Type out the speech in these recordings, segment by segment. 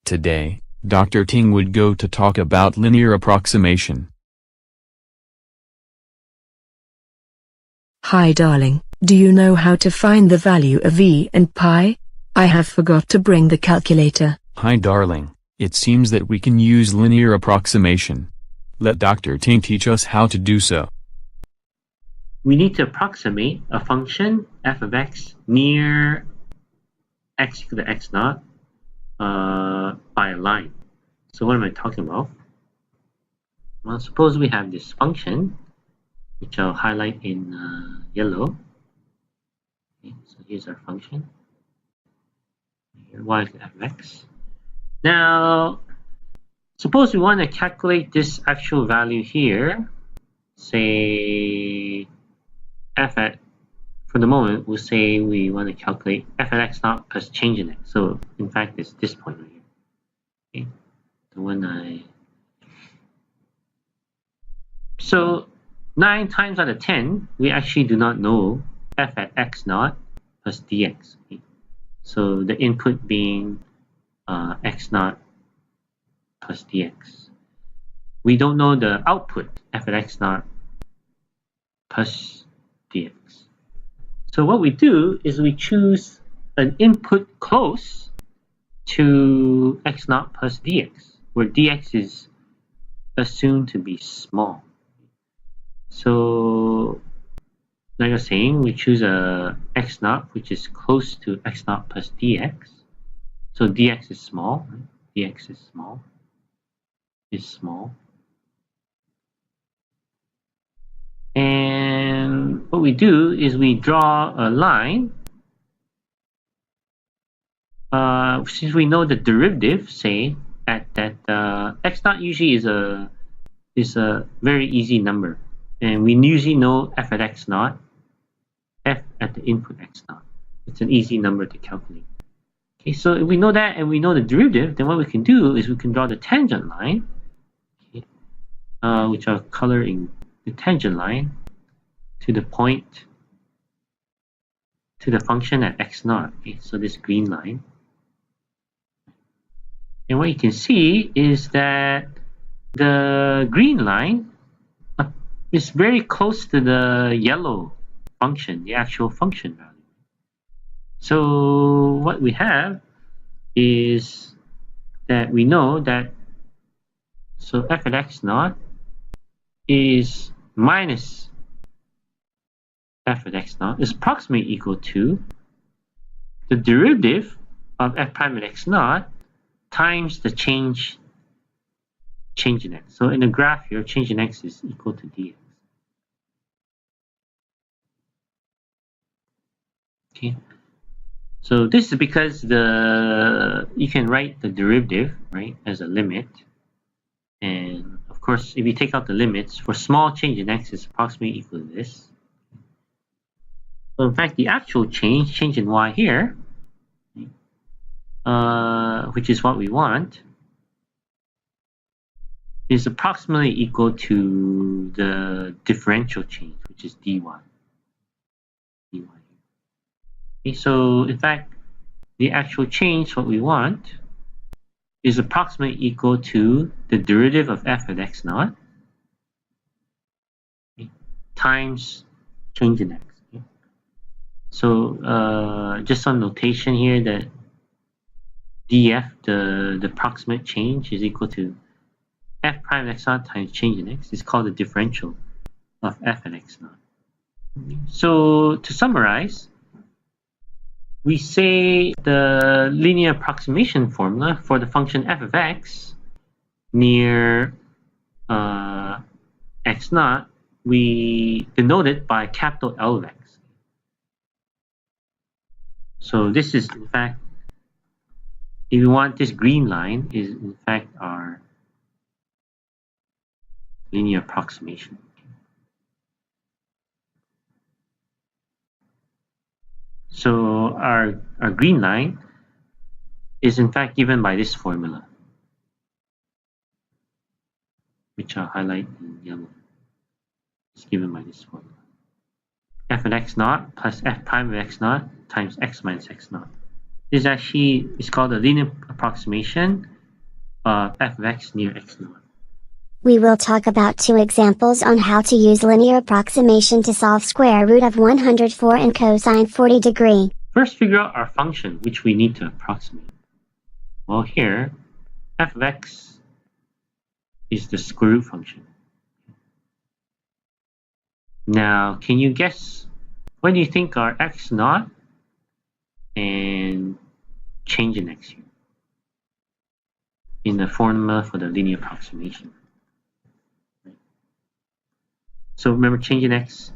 Today, Dr. Ting would go to talk about linear approximation. Hi darling, do you know how to find the value of e and pi? I have forgot to bring the calculator. Hi darling, it seems that we can use linear approximation. Let Dr. Ting teach us how to do so. We need to approximate a function f of x near x equal to x naught by a line. So what am I talking about? Well, suppose we have this function, which I'll highlight in yellow. Okay, so here's our function. Here, y equal to f of x. Now, suppose we want to calculate this actual value here. Say f at, for the moment, we'll say we want to calculate f at x naught plus change in x. So in fact, it's this point right here. Okay. So 9 times out of 10, we actually do not know f at x naught plus dx. Okay. So the input being x naught plus dx. We don't know the output f at x naught plus dx. So what we do is we choose an input close to x naught plus dx, where dx is assumed to be small. So like I was saying, we choose a x naught which is close to x naught plus dx. So dx is small, right? Dx is small. And what we do is we draw a line. Since we know the derivative, say at that x naught usually is a very easy number, and we usually know f at x naught, f at the input x naught. It's an easy number to calculate. Okay, so if we know that and we know the derivative, then what we can do is we can draw the tangent line, okay, which I'll color in the tangent line to the point, to the function at x naught. Okay, so this green line. And what you can see is that the green line is very close to the yellow function, the actual function value. So what we have is that we know that so f at x naught is minus f at x naught is approximately equal to the derivative of f prime at x naught times the change in x. So in the graph here, change in x is equal to dx. Okay. So this is because you can write the derivative, right, as a limit. And of course, if you take out the limits, for small change in x is approximately equal to this. So in fact, the actual change in y here, which is what we want, is approximately equal to the differential change, which is dy. Okay, so in fact, the actual change, what we want, is approximately equal to the derivative of f at x naught, okay, times change in x. Okay. So just some notation here that df, the approximate change, is equal to f prime x naught times change in x. Is called the differential of f at x naught. So to summarize, we say the linear approximation formula for the function f of x near x naught, we denote it by capital L of x. So this is in fact, if you want, this green line is in fact our linear approximation. So our green line is in fact given by this formula, which I'll highlight in yellow. It's given by this formula. F of x naught plus f prime of x naught times x minus x naught. This actually is called a linear approximation f of x near x naught. We will talk about 2 examples on how to use linear approximation to solve square root of 104 and cosine 40 degree. First, figure out our function, which we need to approximate. Well, here, f of x is the square root function. Now, can you guess what do you think are x naught and change in x here in the formula for the linear approximation? So remember, change in x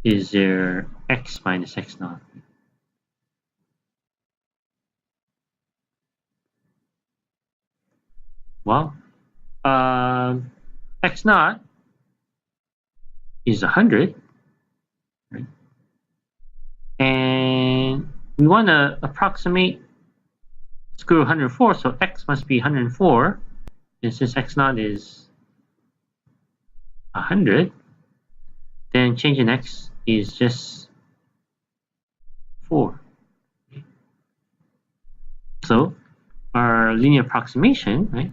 is there x minus x naught. Well, x naught is 100, right? And we want to approximate square root 104, so x must be 104. And since x naught is 100, then change in x is just 4. So our linear approximation, right,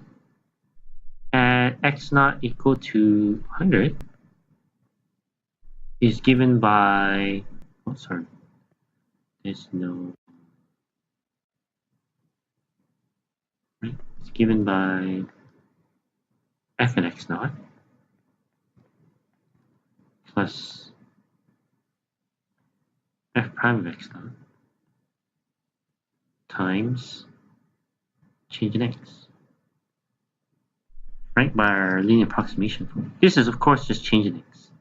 at x naught equal to 100 is given by, oh sorry, there's no, right, it's given by f at x naught plus f prime of x naught times change in x, right, by our linear approximation. This is of course just change in x.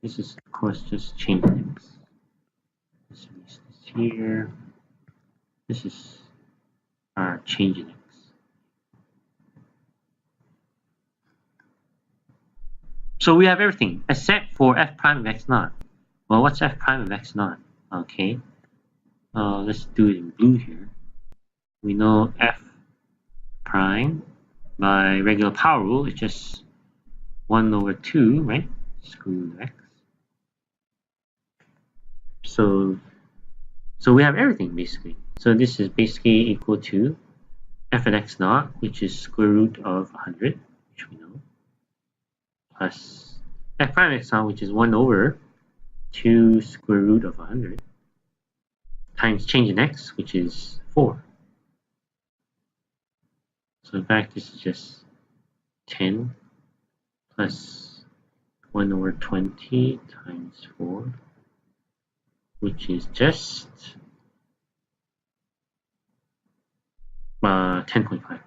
This is of course just change in x. Let's erase this here. This is our change in x. So we have everything except for f prime of x naught. Well, what's f prime of x naught? Okay, let's do it in blue here. We know f prime by regular power rule is just 1 over 2, right? Square root of x. So we have everything basically. So this is basically equal to f at x naught, which is square root of 100, which we know, plus f prime x naught, which is 1 over 2 square root of 100, times change in x, which is 4. So in fact, this is just 10 plus 1 over 20 times 4, which is just 10.5.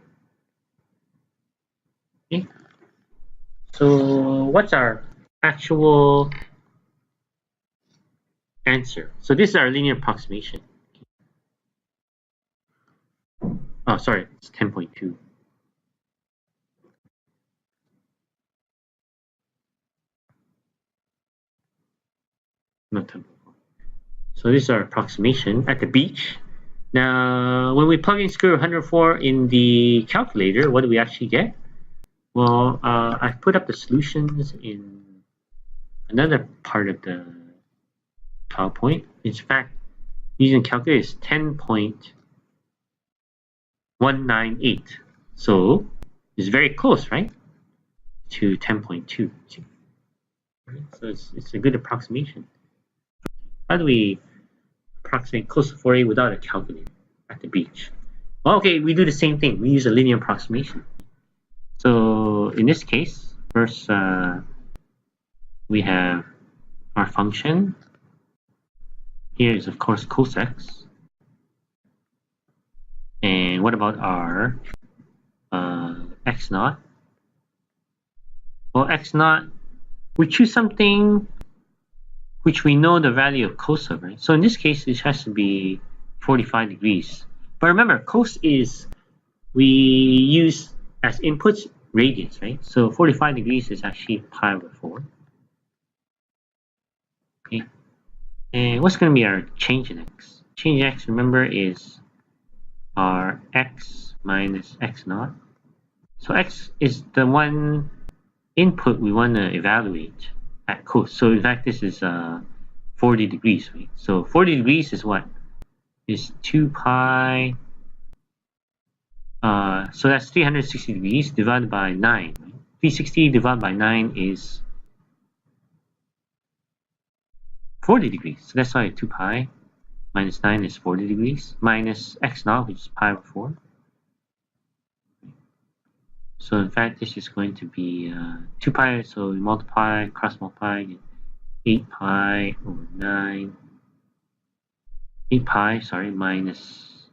Okay. So what's our actual answer? So this is our linear approximation. Oh, sorry, it's 10.2. Not 10.4. So this is our approximation at the beach. Now, when we plug in square root 104 in the calculator, what do we actually get? Well, I've put up the solutions in another part of the PowerPoint. In fact, using calculator is 10.198. So it's very close, right, to 10.2. So it's a good approximation. How do we approximate close to 40 without a calculator at the beach? Well, okay, we do the same thing. We use a linear approximation. So in this case, first we have our function. Here is of course cos x. And what about our x naught? Well, x naught, we choose something which we know the value of cos of, right? So in this case, it has to be 45 degrees. But remember, cos is, we use as inputs radians, right? So 45 degrees is actually pi over 4. Okay. And what's going to be our change in x? Change in x, remember, is our x minus x naught. So x is the one input we want to evaluate at cos. So in fact, this is 40 degrees, right? So 40 degrees is what? Is 2 pi So that's 360 degrees divided by 9. Right? 360 divided by 9 is 40 degrees. So that's why 2 pi minus 9 is 40 degrees minus x naught, which is pi over 4. So in fact, this is going to be 2 pi. So we multiply, cross multiply, 8 pi over 9. 8 pi, sorry, minus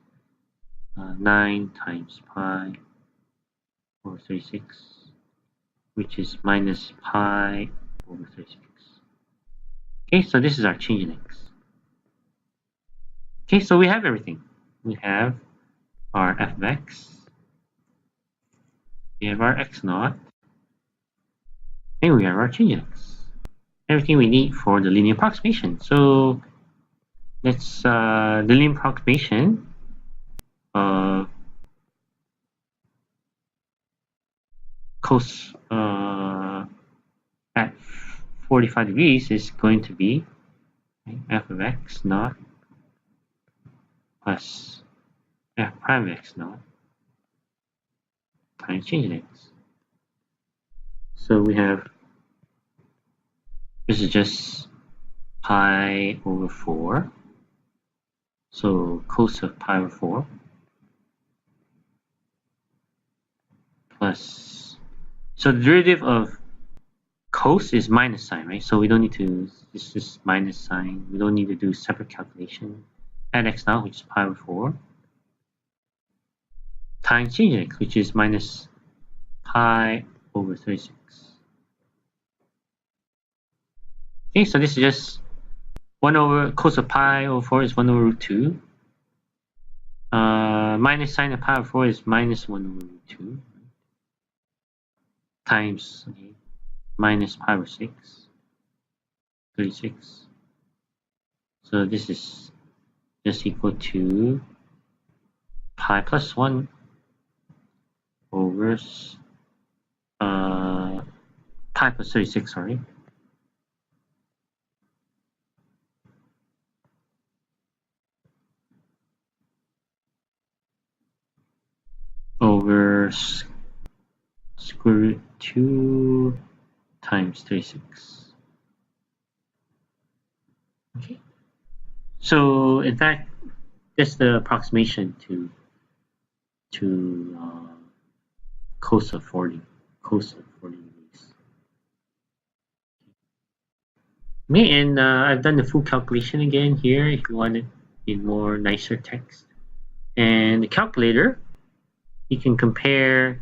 9 times pi over 36, which is minus pi over 36. Okay, so this is our change in x. Okay, so we have everything. We have our f of x, we have our x naught, and we have our change in x. Everything we need for the linear approximation. So let's the linear approximation of cos at 45 degrees is going to be f of x naught plus f prime of x naught times change in x. So we have, this is just pi over 4. So cos of pi over 4 plus, so the derivative of cos is minus sign, right? So we don't need to, this is minus sign. We don't need to do separate calculation. Add x now, which is pi over 4, times change in x, which is minus pi over 36. Okay, so this is just 1 over cos of pi over 4 is 1 over root 2. Minus sine of pi over 4 is minus 1 over root 2. Times minus pi over 6, 36. So this is just equal to pi plus 1 over pi plus 36, sorry. Over square root 2 times 36. Okay. So in fact, that's the approximation to cos of 40 degrees. Okay, and I've done the full calculation again here if you want it in more nicer text. And the calculator, you can compare.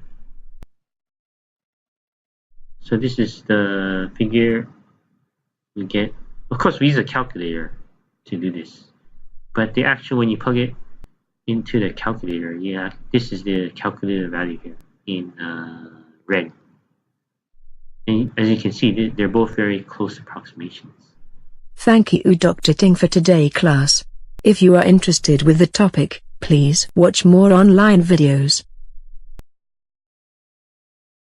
So this is the figure we get. Of course, we use a calculator to do this, but the actual, when you plug it into the calculator, yeah, this is the calculator value here in red. And as you can see, they're both very close approximations. Thank you, Dr. Ting, for today's class. If you are interested with the topic, please watch more online videos.